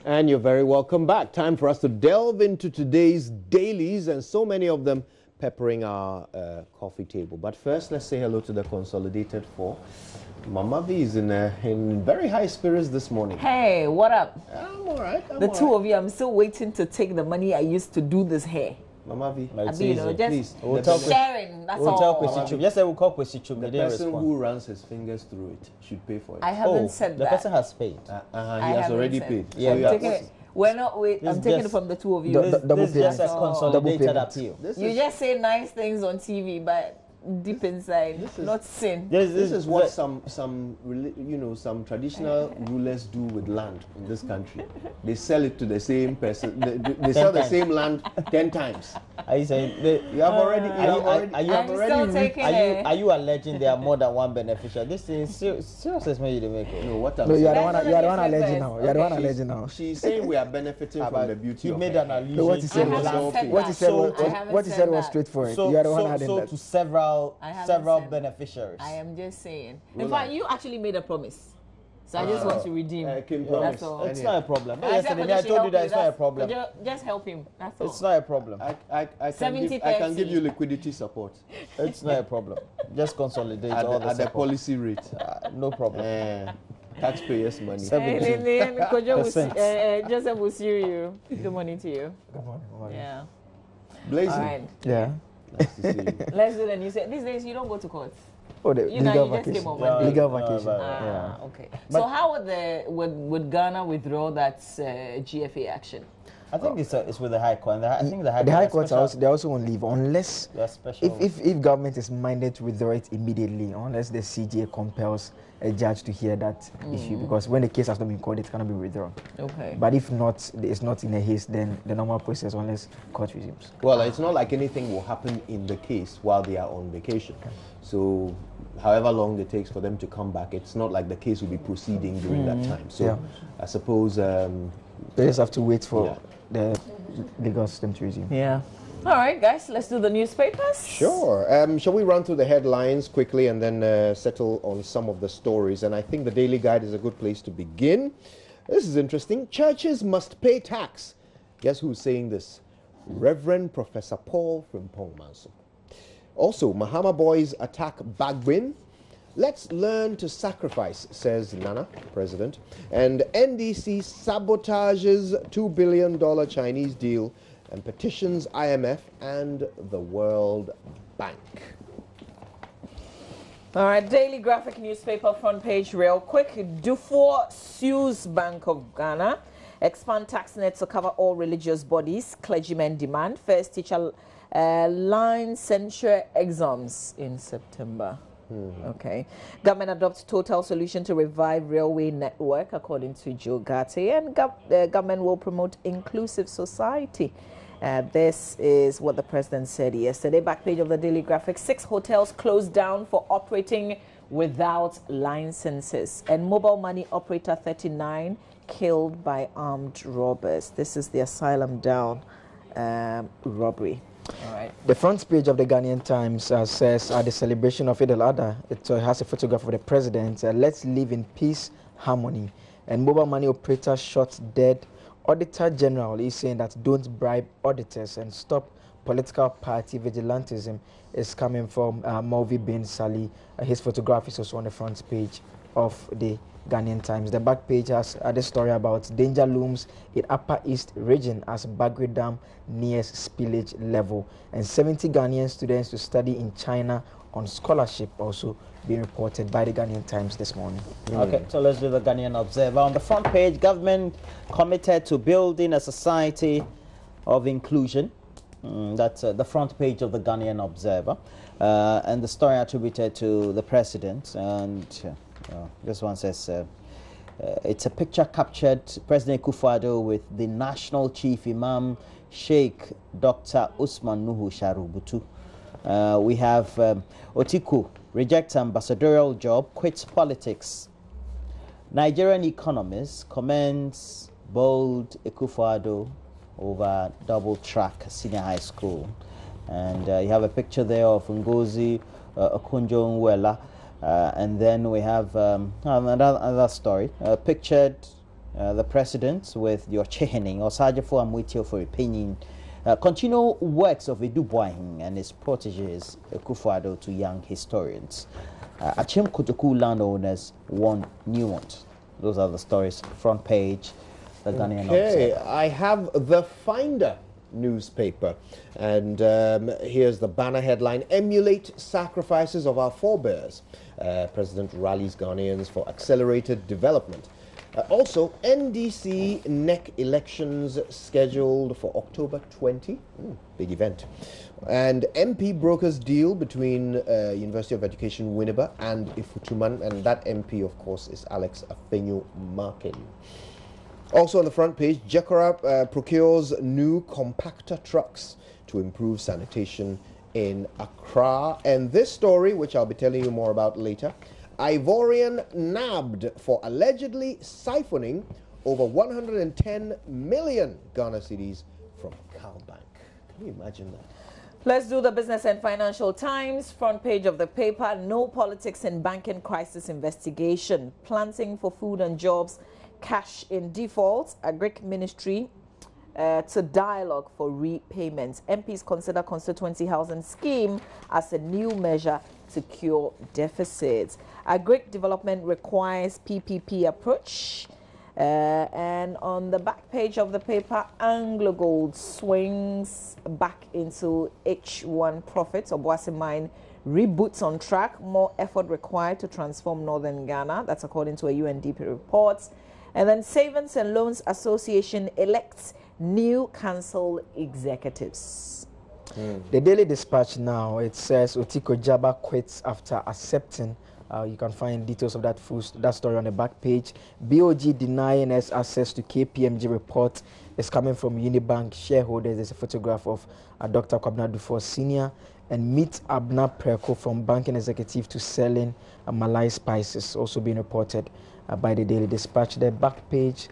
And you're very welcome back. Time for us to delve into today's dailies, and so many of them peppering our coffee table. But first, let's say hello to the Consolidated Four. Mama V is in very high spirits this morning. Hey, what up? I'm all right. The two of you, I'm still waiting to take the money I used to do this hair. Mama V, Please. We'll talk sharing, that's we'll all. Talk with Yes, I will talk with Sichum. The person who runs his fingers through it should pay for it. I haven't said that. The person has paid. He has already paid. Yeah, so I'm taking it. We're not wait. I'm taking it from the two of you. This is just a consolidated appeal. You just say nice things on TV, but deep inside, not sin. This is what some traditional rulers do with land in this country. They sell it to the same person. They sell the same land 10 times. Are you saying you have already? Are you alleging there are more than one beneficiary? This is serious as me to make. No, what I'm saying. You are the one alleging now. You are the one alleging now. She's saying we are benefiting from the beauty. He made an allusion. What he said was straightforward. You are the one adding that. To several beneficiaries. I am just saying. In fact, you actually made a promise. So I just want to redeem. That's all. It's not a problem. Yesterday I told you that it's not a problem. Just help him. That's all. It's not a problem. I can give you liquidity support. It's not a problem. Just consolidate all the the policy rate. No problem. Taxpayers' money. Joseph will see you. Good morning to you. Good morning. Yeah. Blazing. All right. Yeah. Nice to see you. Let's do the news. These days you don't go to court. Oh, the legal vacation. Just came on Monday. Legal vacation. Okay. So how would Ghana withdraw that GFA action? I think it's with the High Court. I think the High Court they're also on leave unless if government is minded to withdraw it immediately, unless the CJA compels a judge to hear that issue, because when the case has not been called, it cannot be withdrawn. Okay. But if not, it's not in a haste, then the normal process unless court resumes. Well, it's not like anything will happen in the case while they are on vacation. So however long it takes for them to come back, it's not like the case will be proceeding during that time. So I suppose they just have to wait for the legal system to resume. Yeah. All right, guys, let's do the newspapers. Sure. Shall we run through the headlines quickly and then settle on some of the stories? And I think the Daily Guide is a good place to begin. This is interesting. Churches must pay tax. Guess who's saying this? Reverend Professor Paul from Pongmanso. Also, Mahama boys attack Bagwin. Let's learn to sacrifice, says Nana, president. And NDC sabotages $2 billion Chinese deal and petitions IMF and the World Bank. All right, Daily Graphic newspaper front page real quick. Dufour sues Bank of Ghana. Expand tax net to cover all religious bodies. Clergymen demand first teacher line censure exams in September. Okay. Government adopts total solution to revive railway network, according to Joe Gatti. And government will promote inclusive society. This is what the president said yesterday. Back page of the Daily Graphic. 6 hotels closed down for operating without licenses. And mobile money operator 39 killed by armed robbers. This is the Asylum Down robbery. All right. The front page of the Ghanaian Times says at the celebration of Eid al-Adha, it has a photograph of the president. Let's live in peace, harmony. And mobile money operator shot dead. Auditor General is saying that don't bribe auditors and stop political party vigilantism is coming from Mulvi bin Sali. His photograph is also on the front page of the Ghanaian Times. The back page has this story about danger looms in Upper East region as Bagwe Dam nears spillage level. And 70 Ghanaian students to study in China on scholarship also being reported by the Ghanaian Times this morning. Okay, so let's do the Ghanaian Observer. On the front page, government committed to building a society of inclusion. That's the front page of the Ghanaian Observer. And the story attributed to the president. And this one says, it's a picture captured President Akufo-Addo with the National Chief Imam Sheikh Dr. Usman Nuhu Sharubutu. We have Otiku rejects ambassadorial job, quits politics. Nigerian economist commends bold Akufo-Addo over double track senior high school. And you have a picture there of Ngozi Okonjo-Iweala. And then we have another story pictured The president with your Chehene or Sajafo Amwitio for opinion. Continue works of Edu Boahin and his proteges Akufo-Addo to young historians. Achim Kutuku landowners want new ones. Those are the stories. Front page, the Ghanaian Observer. I have the Finder newspaper, and here's the banner headline: Emulate sacrifices of our forebears. President rallies Ghanaians for accelerated development. Also, NDC NEC elections scheduled for October 20. Big event. And MP brokers deal between University of Education Winneba and Ifutuman, and that MP, of course, is Alex Afenyo-Markin. Also on the front page, Jekora procures new compactor trucks to improve sanitation in Accra. And this story, which I'll be telling you more about later, Ivorian nabbed for allegedly siphoning over 110 million Ghana cedis from Calbank. Can you imagine that? Let's do the Business and Financial Times. Front page of the paper: No politics in banking crisis investigation. Planting for food and jobs. Cash in default. Agric Ministry to dialogue for repayments. MPs consider constituency housing scheme as a new measure to cure deficits. Agric development requires PPP approach. And on the back page of the paper, Anglo Gold swings back into H1 profits. Obuasi Mine reboots on track. More effort required to transform Northern Ghana. That's according to a UNDP report. And then Savings and Loans Association elects new council executives. The Daily Dispatch now, it says Otiko Jaba quits after accepting. You can find details of that story on the back page. BOG denying us access to KPMG report is coming from Unibank shareholders. There's a photograph of Dr. Kofi Addo Senior, and Meet Abna Preko from banking executive to selling Malay spices, also being reported by the Daily Dispatch. The back page,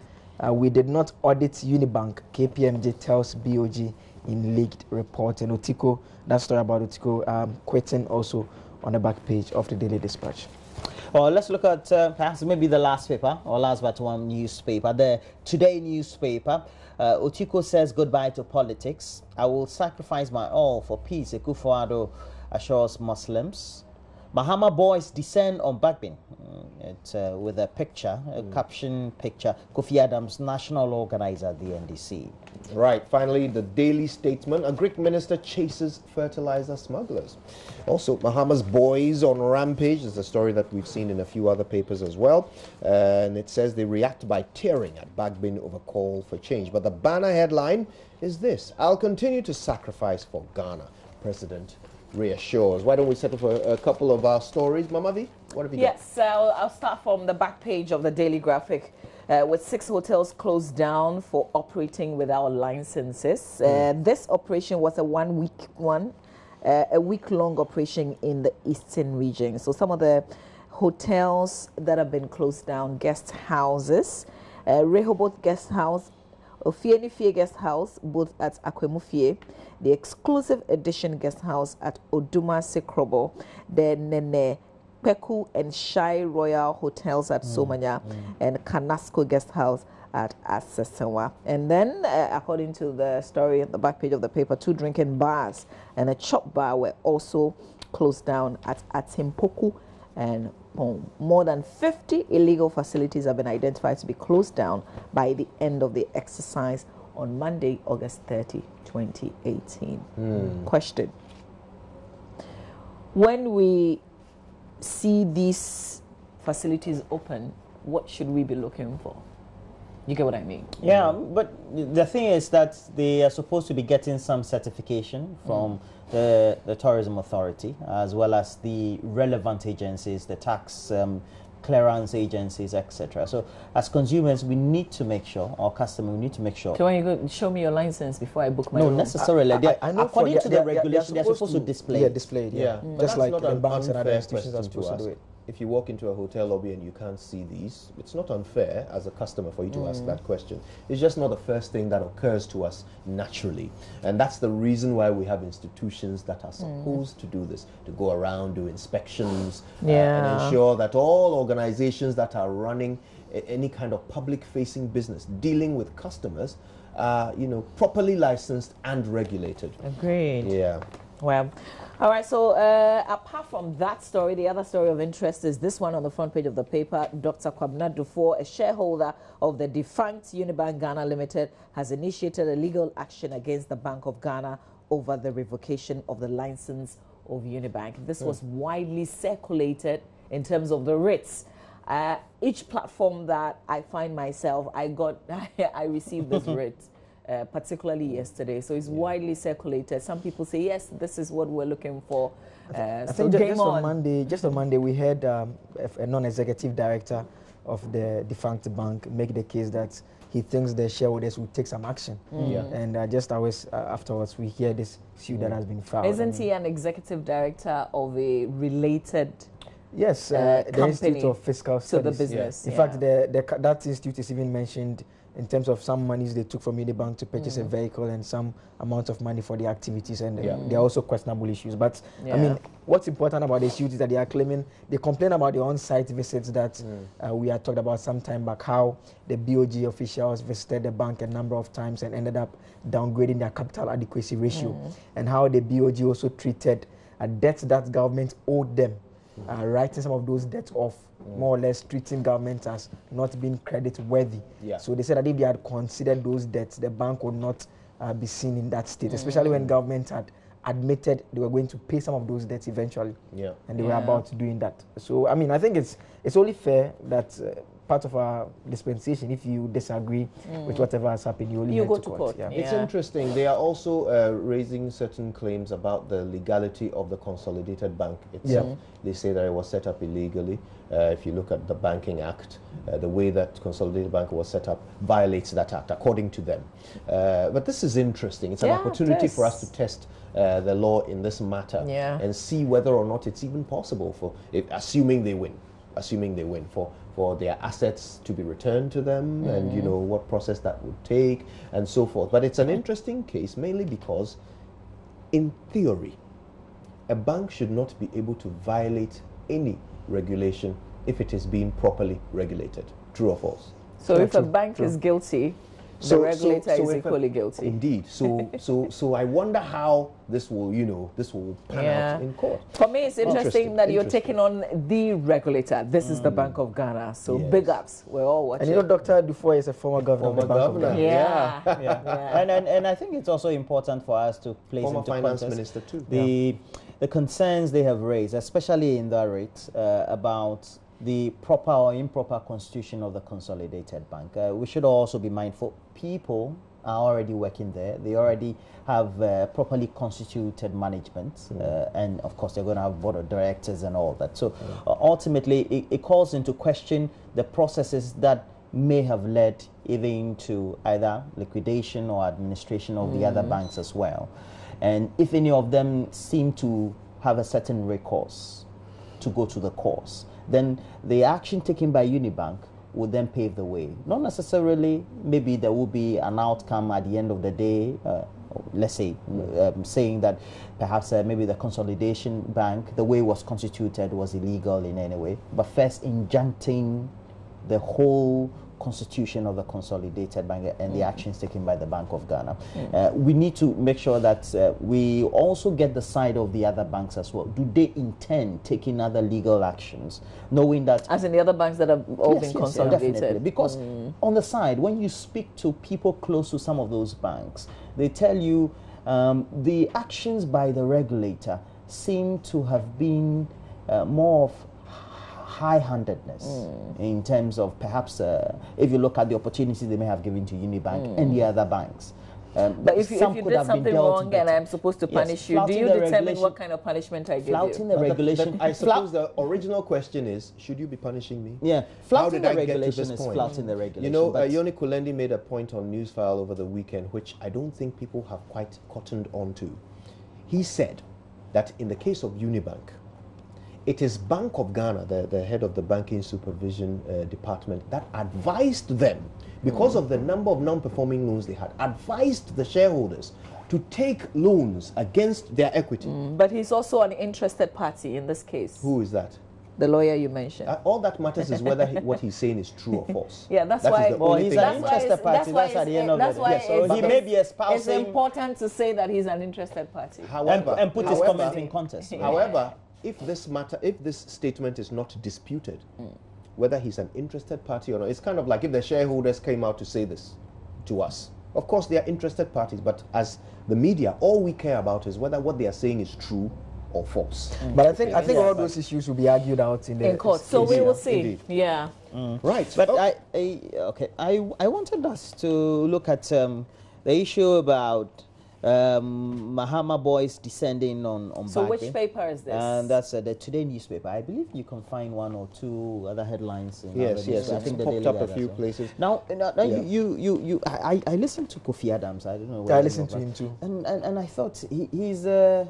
we did not audit Unibank, KPMG tells BOG in leaked report. And Otiko, that story about Otiko quitting, also on the back page of the Daily Dispatch. Well, let's look at perhaps maybe the last paper, or last but one newspaper, the Today newspaper. Otiko says goodbye to politics. I will sacrifice my all for peace. Akufo-Addo assures Muslims. Mahama boys descend on Bagbin. It's with a picture, a caption picture. Kofi Adams, national organizer at the NDC. Right. Finally, the Daily Statesman. A Greek minister chases fertilizer smugglers. Also, Mahama's boys on rampage. Is a story that we've seen in a few other papers as well. And it says they react by tearing at Bagbin over call for change. But the banner headline is this: I'll continue to sacrifice for Ghana. President reassures. Why don't we settle for a couple of our stories, Mama V? What have you got? Yes, I'll start from the back page of the Daily Graphic. With 6 hotels closed down for operating without licenses. This operation was a week-long operation in the eastern region. So some of the hotels that have been closed down: guest houses, Rehoboth Guest House, Ofienifie Guest House, both at Akwemufie, the Exclusive Edition Guest House at Oduma Sekrobo, the Nene Peku and Shai Royal Hotels at Somanya, and Kanasco Guest House at Asesewa. And then, according to the story at the back page of the paper, 2 drinking bars and a chop bar were also closed down at Atimpoku and Pong. More than 50 illegal facilities have been identified to be closed down by the end of the exercise on Monday, August 30, 2018. Question: when we see these facilities open, what should we be looking for? You get what I mean? Yeah, but the thing is that they are supposed to be getting some certification from the tourism authority, as well as the relevant agencies, the tax clearance agencies, etc. So as consumers, we need to make sure, or customer, we need to make sure. So when you go, show me your license before I book my No, room. necessarily. I know according to the regulation, they're supposed to display. Yeah, display it. Yeah, But just that's like not the an banks and other unfair institutions are question to supposed to do ask. it. if you walk into a hotel lobby and you can't see these, it's not unfair as a customer for you to ask that question. It's just not the first thing that occurs to us naturally. And that's the reason why we have institutions that are supposed to do this, to go around, do inspections, and ensure that all organizations that are running any kind of public-facing business, dealing with customers, properly licensed and regulated. Agreed. Yeah. Well, all right, so apart from that story, the other story of interest is this one on the front page of the paper. Dr. Kofi-Addo, a shareholder of the defunct Unibank Ghana Limited, has initiated a legal action against the Bank of Ghana over the revocation of the license of Unibank. This was widely circulated in terms of the writs. Each platform that I find myself, I received this writ. Particularly yesterday, so it's widely circulated. Some people say yes, this is what we're looking for. I think just on Monday, we had a non-executive director of the defunct bank make the case that he thinks the shareholders will take some action. And just hours afterwards, we hear this suit that has been filed. Isn't he an executive director of a related? Yes, the Institute of Fiscal Studies. To the business. In fact, that institute is even mentioned in terms of some monies they took from Unibank to purchase a vehicle and some amount of money for the activities, and there are also questionable issues. But I mean, what's important about the issue is that they complain about the on-site visits that we had talked about some time back, how the BOG officials visited the bank a number of times and ended up downgrading their capital adequacy ratio, and how the BOG also treated a debt that government owed them, writing some of those debts off, more or less treating government as not being credit worthy. So they said that if they had considered those debts, the bank would not be seen in that state, especially when government had admitted they were going to pay some of those debts eventually, and they were about doing that. So I mean, I think it's only fair that part of our dispensation, if you disagree with whatever has happened, you go to court. It's interesting. They are also raising certain claims about the legality of the Consolidated Bank itself. They say that it was set up illegally. If you look at the Banking Act, the way that Consolidated Bank was set up violates that act, according to them. But this is interesting. It's an opportunity for us to test the law in this matter and see whether or not it's even possible for, assuming they win, for their assets to be returned to them, and what process that would take and so forth. But it's an interesting case, mainly because in theory a bank should not be able to violate any regulation if it is being properly regulated. True or false? So if a bank is guilty, the regulator is equally guilty. Indeed. So I wonder how this will, pan out in court. For me, it's interesting that you're taking on the regulator. This is the Bank of Ghana. So big ups. We're all watching. And Dr. Dufour is a former governor of the Bank of Ghana. And I think it's also important for us to place former into finance context minister too. The concerns they have raised, especially in that rate, about the proper or improper constitution of the Consolidated Bank. We should also be mindful. People are already working there. They already have properly constituted management, and of course they're going to have board of directors and all that. So ultimately, it calls into question the processes that may have led even to either liquidation or administration of the other banks as well. And if any of them seem to have a certain recourse to go to the courts, then the action taken by Unibank would then pave the way. Not necessarily, maybe there will be an outcome at the end of the day, let's say, saying that perhaps maybe the Consolidation Bank, the way it was constituted was illegal in any way, but first injuncting the whole constitution of the Consolidated Bank and the actions taken by the Bank of Ghana. We need to make sure that we also get the side of the other banks as well. Do they intend taking other legal actions, knowing that... As in the other banks that have all been consolidated? Definitely. Because on the side, when you speak to people close to some of those banks, they tell you the actions by the regulator seem to have been more of high-handedness in terms of perhaps if you look at the opportunities they may have given to Unibank and the other banks. But if you did something wrong and I'm supposed to punish you, do you determine what kind of punishment I give you? Flouting the regulation. I suppose the original question is, should you be punishing me? Yeah, flouting the regulation is flouting the regulation. Yoni Kulendi made a point on Newsfile over the weekend, which I don't think people have quite cottoned on to. He said that in the case of Unibank, it is Bank of Ghana, the head of the Banking Supervision Department, that advised them, because of the number of non-performing loans they had, advised the shareholders to take loans against their equity. But he's also an interested party in this case. Who is that? The lawyer you mentioned. All that matters is whether what he's saying is true or false. Yeah, that's That is why. the Well, only he's thing an that interested party. That's at the end of it. Yes, So he may be it's espousing important to say that he's an interested party. However, and put his comment in contest. However, if this statement is not disputed, whether he's an interested party or not, it's kind of like if the shareholders came out to say this to us. Of course, they are interested parties, but as the media, all we care about is whether what they are saying is true or false. But I think all those issues will be argued out in court. So we will see. Indeed. Yeah. Right. But I wanted us to look at the issue about Mahama boys descending on So Bagby. which paper is this? And that's the Today newspaper. I believe you can find one or two other headlines. In Yes, other yes. newspapers. I It's think the popped Daily up a Guide few as well. places. Now, Yeah. I listened to Kofi Adams. I don't know. I whether listened you know to him that. too. And I thought he's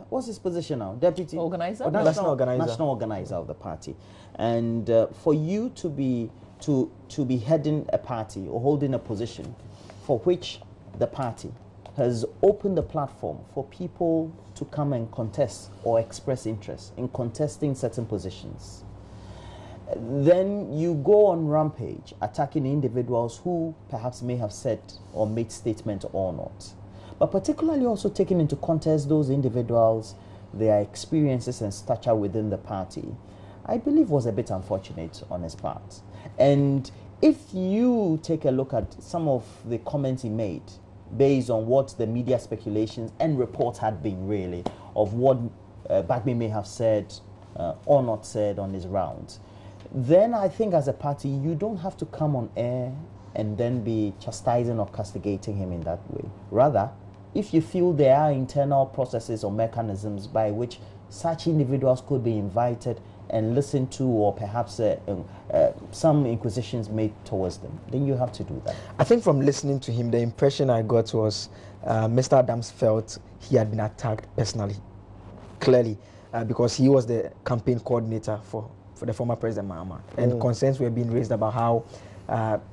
what's his position now? Deputy Organizer? or National organizer. National organizer of the party. And for you to be heading a party or holding a position for which the party has opened the platform for people to come and contest or express interest in contesting certain positions, then you go on rampage attacking individuals who perhaps may have said or made statement or not, but particularly also taking into contest those individuals, their experiences and stature within the party, I believe was a bit unfortunate on his part. And if you take a look at some of the comments he made based on what the media speculations and reports had been really of what Bagby may have said or not said on his rounds, then I think as a party you don't have to come on air and then be chastising or castigating him in that way. Rather, if you feel there are internal processes or mechanisms by which such individuals could be invited and listened to, or perhaps some inquisitions made towards them, then you have to do that. I think from listening to him, the impression I got was Mr. Adams felt he had been attacked personally, clearly, because he was the campaign coordinator for the former President Mahama. And concerns were being raised about how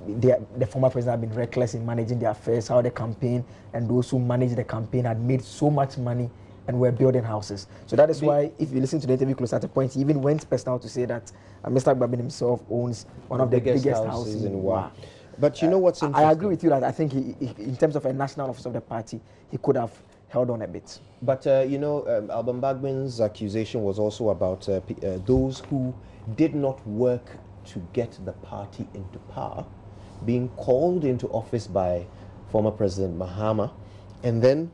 the former president had been reckless in managing the affairs, how the campaign and those who managed the campaign had made so much money and were building houses. So that is why, if you listen to the interview close at a point, he even went personal to say that Mr. Gbabin himself owns one of the biggest houses in Wa. But you know what's interesting? I agree with you that I think he, in terms of a national office of the party, he could have held on a bit. But Alban Bagbin's accusation was also about those who did not work to get the party into power, being called into office by former President Mahama, and then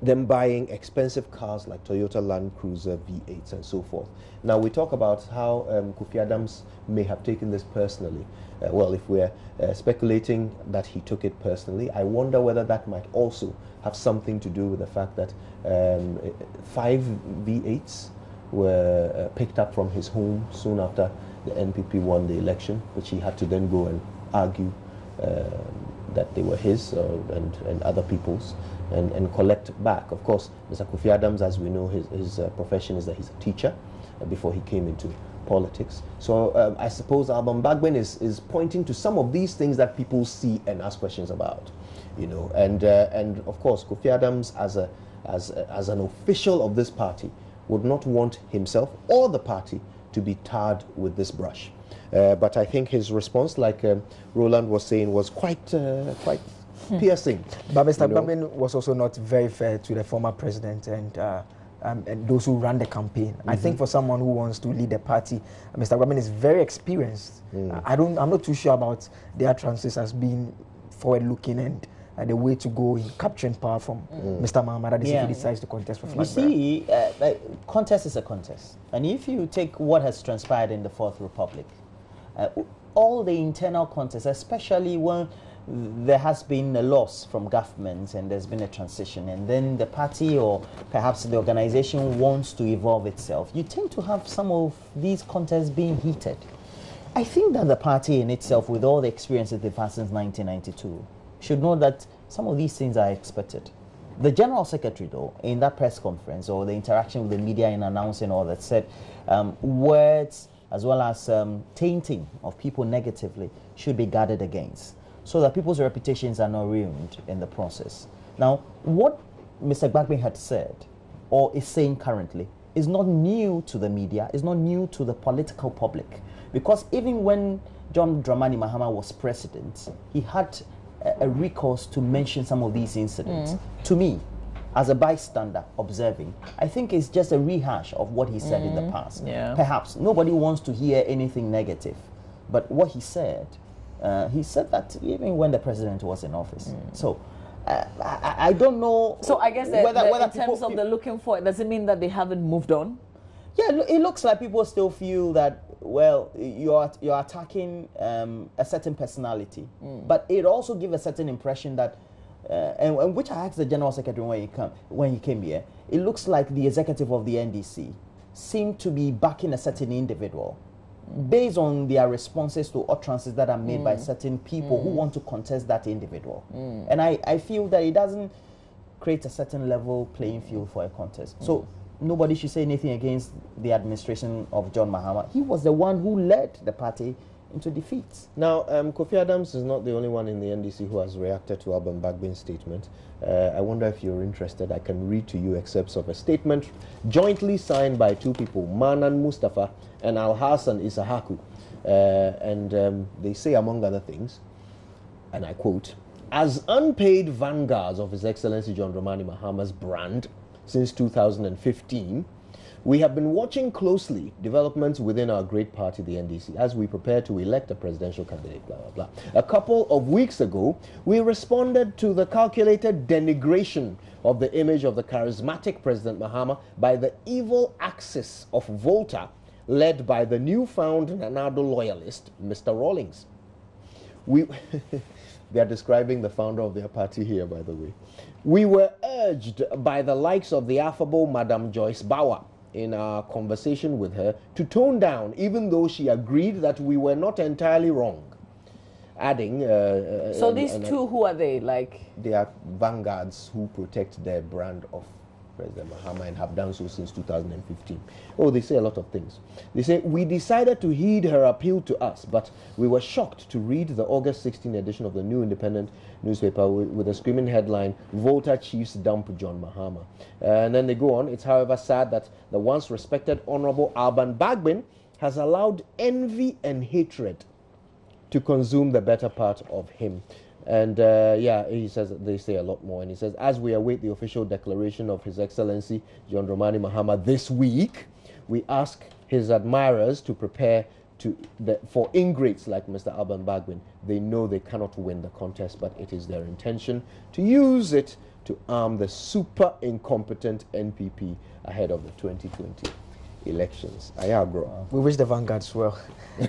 them buying expensive cars like Toyota Land Cruiser V8s and so forth. Now we talk about how Kofi Adams may have taken this personally. Well, if we're speculating that he took it personally, I wonder whether that might also have something to do with the fact that 5 V8s were picked up from his home soon after the NPP won the election, which he had to then go and argue that they were his and other people's, and collect back. Of course, Mr. Kofi Adams, as we know, his profession is that he's a teacher before he came into politics. So I suppose Alban Bagbin is pointing to some of these things that people see and ask questions about, and of course Kofi Adams as an official of this party would not want himself or the party to be tarred with this brush. But I think his response, like Roland was saying, was quite piercing. But Mr. Gbabin was also not very fair to the former president and those who ran the campaign. I think for someone who wants to lead the party, Mr. Gbabin is very experienced. I'm not too sure about their utterances as being forward-looking and the way to go in capturing power from Mr. Mahama that he decides to contest for flag bearer. You see, contest is a contest. And if you take what has transpired in the Fourth Republic, all the internal contests, especially when there has been a loss from government and there's been a transition, and then the party or perhaps the organization wants to evolve itself, you tend to have some of these contests being heated. I think that the party in itself, with all the experiences they've had since 1992, should know that some of these things are expected. The General Secretary, though, in that press conference or the interaction with the media in announcing all that, said words as well as tainting of people negatively should be guarded against so that people's reputations are not ruined in the process. Now, what Mr. Gbagbe had said or is saying currently is not new to the media, is not new to the political public. Because even when John Dramani Mahama was president, he had a recourse to mention some of these incidents. To me, as a bystander observing, I think it's just a rehash of what he said in the past. Yeah. Perhaps nobody wants to hear anything negative, but what he said that even when the president was in office. So I don't know. So I guess whether in terms of the looking for it, does it mean that they haven't moved on? Yeah, it looks like people still feel that, well, you're attacking a certain personality, but it also gives a certain impression that, and which I asked the General Secretary when he came here, it looks like the executive of the NDC seemed to be backing a certain individual based on their responses to utterances that are made by certain people who want to contest that individual. And I feel that it doesn't create a certain level playing field for a contest. So nobody should say anything against the administration of John Mahama. He was the one who led the party into defeat. Now, Kofi Adams is not the only one in the NDC who has reacted to Alban Bagbe's statement. I wonder if you're interested. I can read to you excerpts of a statement jointly signed by two people, Manan Mustafa and Al-Hassan Isahaku. And they say, among other things, and I quote, "As unpaid vanguards of His Excellency John Dramani Mahama's brand since 2015, we have been watching closely developments within our great party, the NDC, as we prepare to elect a presidential candidate, blah, blah, blah. A couple of weeks ago, we responded to the calculated denigration of the image of the charismatic President Mahama by the evil axis of Volta, led by the newfound Nanado loyalist, Mr. Rawlings." They are describing the founder of their party here, by the way. "We were urged by the likes of the affable Madam Joyce Bauer in our conversation with her to tone down, even though she agreed that we were not entirely wrong." Adding... so these two, who are they? Like, they are vanguards who protect their brand of President Mahama and have done so since 2015. Oh, they say a lot of things. They say, "We decided to heed her appeal to us, but we were shocked to read the August 16 edition of the New Independent newspaper with a screaming headline, 'Volta Chiefs Dump John Mahama.' And then they go on, "It's however sad that the once respected Honorable Alban Bagbe has allowed envy and hatred to consume the better part of him." And yeah, he says, they say a lot more. And he says, "As we await the official declaration of His Excellency John Dramani Mahama this week, we ask his admirers to prepare for ingrates like Mr. Alban Bagbe. They know they cannot win the contest, but it is their intention to use it to arm the super incompetent NPP ahead of the 2020 elections." We wish the vanguards well.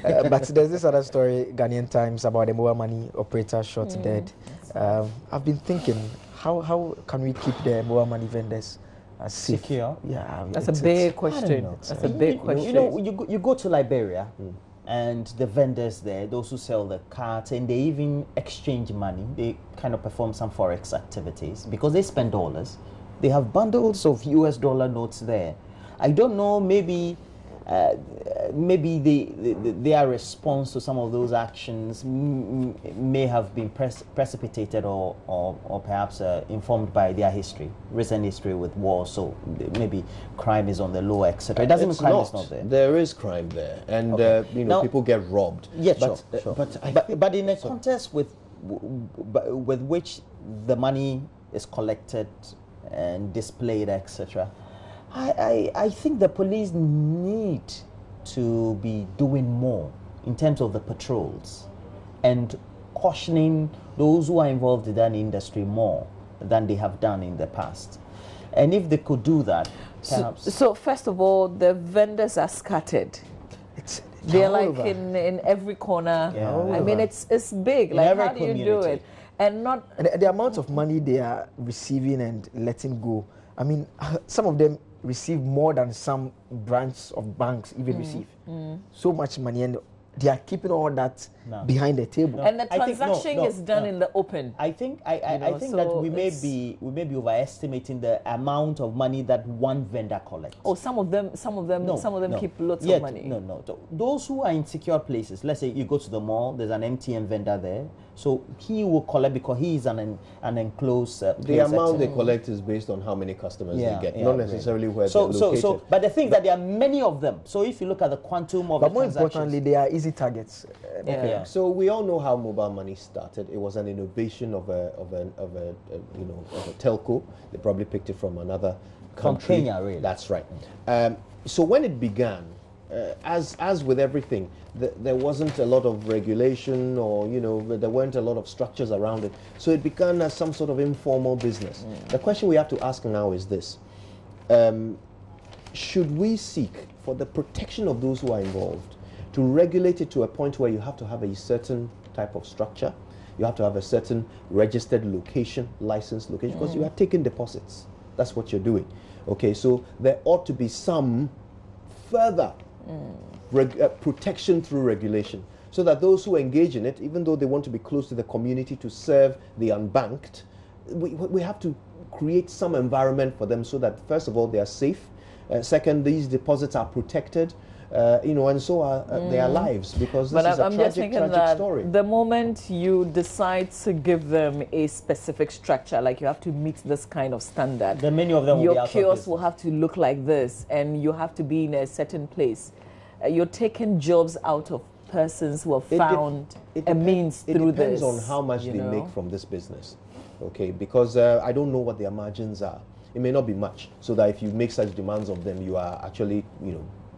But there's this other story, Ghanaian Times, about the mobile money operator shot dead. I've been thinking, how can we keep the mobile money vendors safe? Secure? Yeah, that's a big question. That's a big question. You know, you go to Liberia, and the vendors there, those who sell the cards, and they even exchange money. They kind of perform some forex activities because they spend dollars. They have bundles of US dollar notes there. I don't know, maybe their response to some of those actions may have been precipitated or perhaps informed by their recent history with war. So maybe crime is on the low, etc. It doesn't mean crime is not there. There is crime there, and now, people get robbed. Yeah, sure. But in a contest with which the money is collected and displayed, etc. I think the police need to be doing more in terms of the patrols and cautioning those who are involved in that industry more than they have done in the past. And if they could do that, perhaps... So first of all, the vendors are scattered. They're like in every corner. Yeah. I mean, it's big. In like, every how do you do it? And the amount of money they are receiving and letting go. I mean, some of them receive more than some branches of banks even receive. So much money, and they are keeping all that behind the table. And the transaction is done in the open. I think I think that we may be overestimating the amount of money that one vendor collects. Oh, some of them keep lots of money. No. Those who are in secure places, let's say you go to the mall, there's an MTN vendor there, so he will collect because he is an enclosed the amount they collect is based on how many customers they get, not necessarily where they're located. But the thing is that there are many of them. So if you look at the quantum of but more importantly, they are easy targets. So we all know how mobile money started. It was an innovation of a telco. They probably picked it from another country. Kenya, really. That's right. So when it began, as with everything, there wasn't a lot of regulation, or there weren't a lot of structures around it. So it began as some sort of informal business. The question we have to ask now is this: should we seek, for the protection of those who are involved, to regulate it to a point where you have to have a certain type of structure, you have to have a certain registered location, licensed location, because you are taking deposits. That's what you're doing. Okay, so there ought to be some further protection through regulation, so that those who engage in it, even though they want to be close to the community to serve the unbanked, we have to create some environment for them so that, first of all, they are safe. Second, these deposits are protected. And so are their lives, because this is a tragic story. The moment you decide to give them a specific structure, like you have to meet this kind of standard, then many of them will be out of business. Your kiosk will have to look like this, and you have to be in a certain place. You're taking jobs out of persons who have found a means through this. It depends on how much they make from this business, okay? Because I don't know what their margins are. It may not be much, so that if you make such demands of them, you are actually,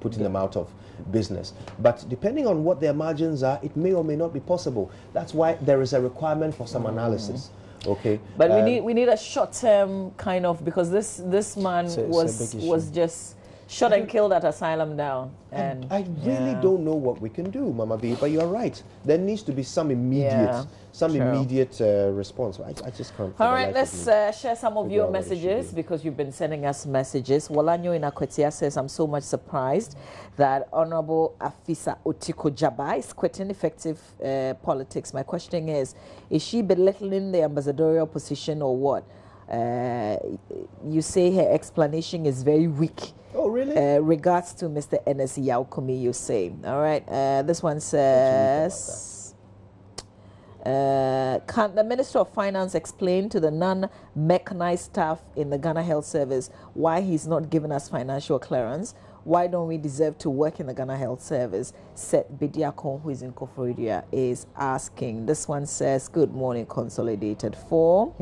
putting them out of business. But depending on what their margins are, it may or may not be possible. That's why there is a requirement for some analysis. Okay. But we need a short-term kind of, because this man was just shot and killed at Asylum Down. And I really don't know what we can do, Mama B, but you're right. There needs to be some immediate response. I just can't. All right, let's share some of your messages, because you've been sending us messages. Walanyo in Akwetia says, I'm so much surprised that Honorable Afisa Otiko Jaba is quitting effective politics. My question is she belittling the ambassadorial position or what? You say her explanation is very weak. Oh, really? Regards to Mr. Enes Yaukumi, you say. All right. This one says, can the Minister of Finance explain to the non-mechanized staff in the Ghana Health Service why he's not giving us financial clearance? Why don't we deserve to work in the Ghana Health Service? Seth Bidiakon, who is in Kofi-Addo, is asking. This one says, good morning, Consolidated 4.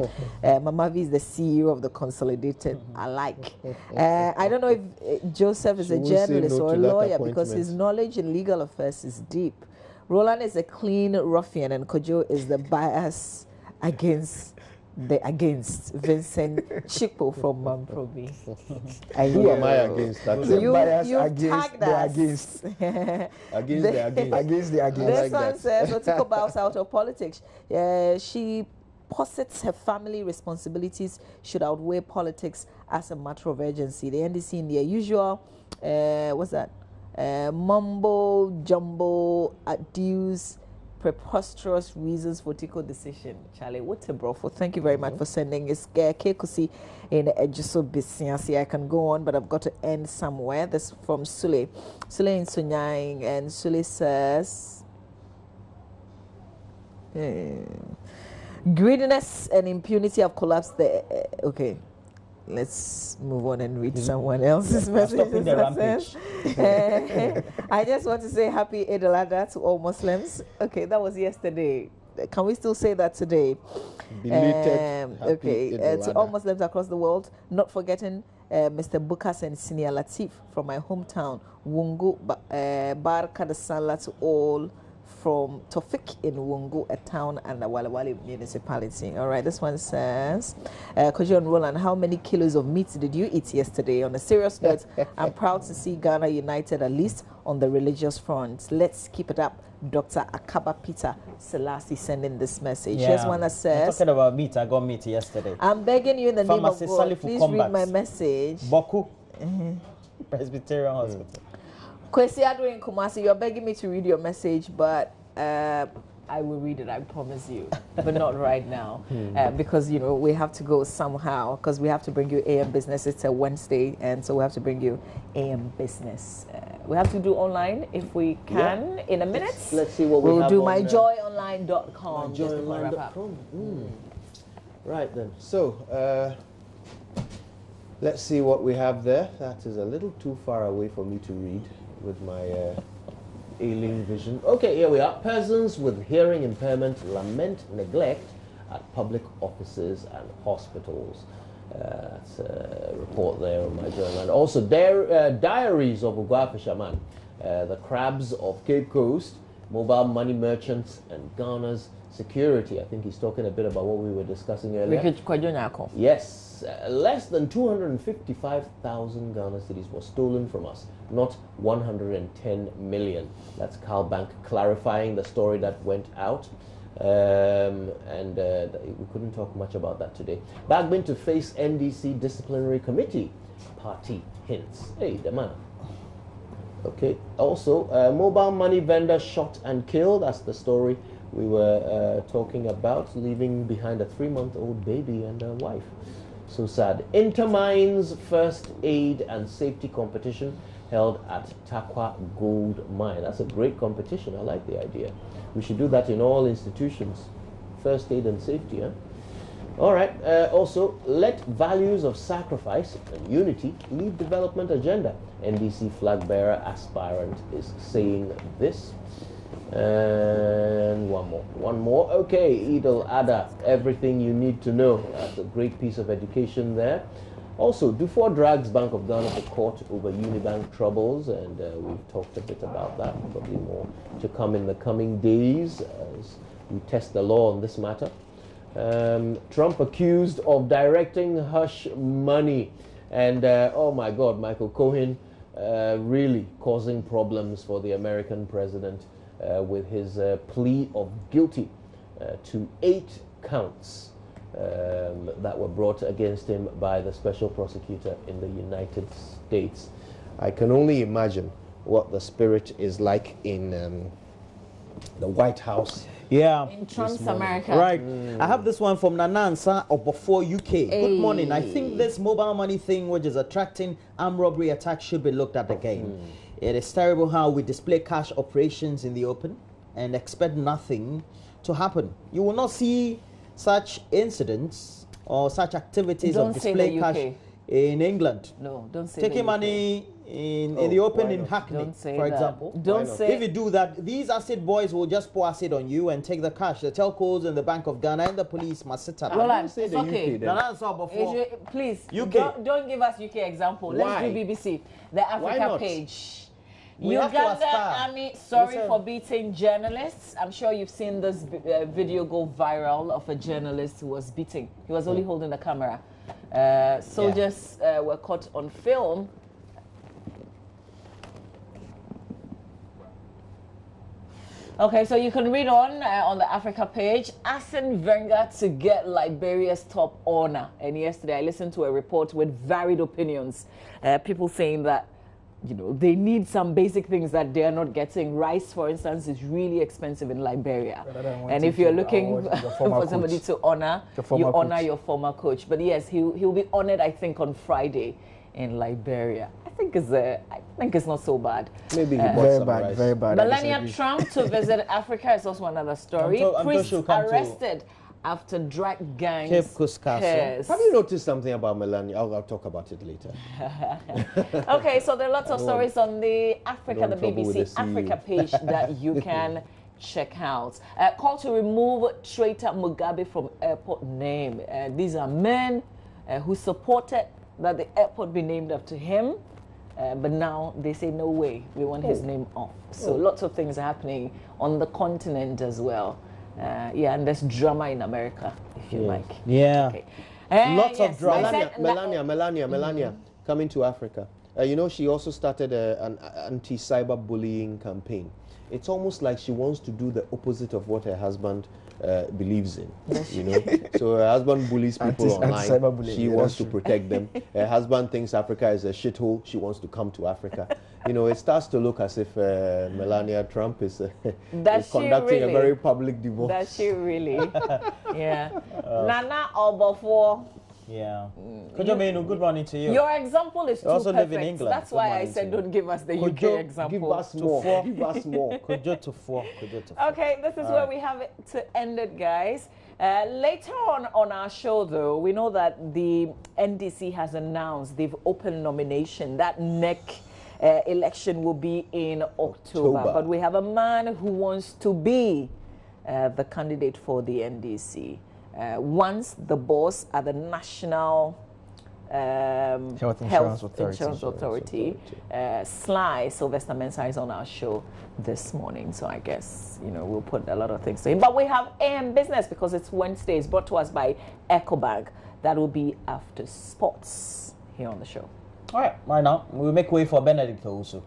Mama V is the CEO of the Consolidated. I like. I don't know if Joseph is a journalist or a lawyer, because his knowledge in legal affairs is deep. Roland is a clean ruffian, and Kojo is the bias against Vincent Chipo from Mamprobi. Who am I against? That you tagged us. Against the against. This one says, Otiko bows out of politics. She posits her family responsibilities should outweigh politics as a matter of urgency. The NDC in their usual, what's that? Mumbo jumbo adduce preposterous reasons for Tiko decision. Charlie, what a bro. Thank you very much for sending. It's Kekusi in Ejiso Bisiasi. I can go on, but I've got to end somewhere. This from Sule. Sule in Sunyang, and Sule says, greediness and impunity have collapsed the okay. Let's move on and read someone else's message. Stopping the rampage. I just want to say happy Eid al-Adha to all Muslims. Okay, that was yesterday. Can we still say that today? To all Muslims across the world, not forgetting Mr. Bukas and Senior Latif from my hometown, Wungu, Baraka the Sanla, to all from Tofik in Wungu, a town and the Walawali municipality. All right, this one says, Kojo and Roland, how many kilos of meat did you eat yesterday? On a serious note, I'm proud to see Ghana united, at least on the religious front. Let's keep it up. Dr. Akaba Peter Selassie sending this message. Here's one that says, talking about meat, I got meat yesterday. I'm begging you in the name of God, please read my message. Boku, Presbyterian Hospital. Kofi Addo in Kumasi, you're begging me to read your message, but I will read it, I promise you, but not right now, because you know we have to go somehow, because we have to bring you AM Business. It's a Wednesday, and so we have to bring you AM Business. We have to do online if we can in a minute. Let's see what we'll do. on, myjoyonline.com. myjoyonline.com. Right then. So let's see what we have there. That is a little too far away for me to read with my ailing vision. Okay, here we are. Persons with hearing impairment lament neglect at public offices and hospitals. That's a report there on my journal. Also, diaries of Ugwa Fisherman, the crabs of Cape Coast, mobile money merchants, and Ghana's security. I think he's talking a bit about what we were discussing earlier. Yes, less than 255,000 Ghana cedis was stolen from us, not 110 million. That's Cal Bank clarifying the story that went out. We couldn't talk much about that today. Bagbin to face NDC disciplinary committee. Party hints. Hey, the man. Okay. Also, mobile money vendor shot and killed. That's the story we were talking about, leaving behind a 3-month-old baby and a wife. So sad. Intermines first aid and safety competition held at Takwa Gold Mine. That's a great competition. I like the idea. We should do that in all institutions. First aid and safety, huh? All right. Also, let values of sacrifice and unity lead development agenda. NDC flag bearer aspirant is saying this. And one more. Okay, Idil Adha, everything you need to know. That's a great piece of education there. Also, Dufour drags Bank of Ghana to court over Unibank troubles, and we've talked a bit about that. Probably more to come in the coming days as we test the law on this matter. Trump accused of directing hush money, and oh my God, Michael Cohen really causing problems for the American president with his plea of guilty to 8 counts that were brought against him by the special prosecutor in the United States. I can only imagine what the spirit is like in the White House. Yeah. In Trump's America. Right. I have this one from Nanansa of Before UK. Good morning. I think this mobile money thing, which is attracting armed robbery attacks, should be looked at again. It is terrible how we display cash operations in the open and expect nothing to happen. You will not see such incidents or such activities of display cash in England. No, don't say taking money in the open in Hackney, for example. Don't say. If you do that, these acid boys will just pour acid on you and take the cash. The telcos and the Bank of Ghana and the police must sit at Well, them. say the UK. Please, UK. Don't give us UK example. Let's do BBC. The Africa page. Uganda Army sorry for beating journalists. I'm sure you've seen this video go viral of a journalist who was beating. He was only holding the camera. Soldiers were caught on film. Okay, so you can read on the Africa page. Arsene Wenger to get Liberia's top honor. And yesterday I listened to a report with varied opinions. People saying that, you know, they need some basic things that they are not getting. Rice, for instance, is really expensive in Liberia. And if you're looking for somebody to honor, you honor your former coach. But yes, he'll be honored, I think, on Friday in Liberia. I think it's not so bad. Maybe very bad. Melania Trump to visit Africa is also another story. Priest arrested after drag gangs. Have you noticed something about Melania? I'll talk about it later. Okay, so there are lots of stories on the the BBC Africa page that you can check out. Call to remove traitor Mugabe from airport name. These are men who supported that the airport be named after him. But now they say no way, we want his name off. So lots of things are happening on the continent as well. And there's drama in America, if you like. Yeah. Okay. Lots of drama. Melania, coming to Africa. You know, she also started an anti-cyberbullying campaign. It's almost like she wants to do the opposite of what her husband believes in. You know, so her husband bullies people online. She wants to protect them. Her husband thinks Africa is a shithole. She wants to come to Africa you know, it starts to look as if Melania Trump is, Does is she conducting really? a very public divorce. Does she really? Yeah. Nana Obofo. Yeah. Kojo, good morning to you. Your example is too also perfect. live in England. That's why I said don't give us the Kojo, UK example. give us more. Give us more. Kojo to 4. Kojo to 4. Okay, this is where we have it to end it, guys. Later on our show, though, we know that the NDC has announced they've opened nomination. That next election will be in October. But we have a man who wants to be the candidate for the NDC. Once the boss at the National Health Insurance Authority, Sly Sylvester Mensah is on our show this morning. So I guess, you know, we'll put a lot of things to him. But we have AM Business because it's Wednesday. It's brought to us by EcoBank. That will be after sports here on the show. All right, now we'll make way for Benedict also.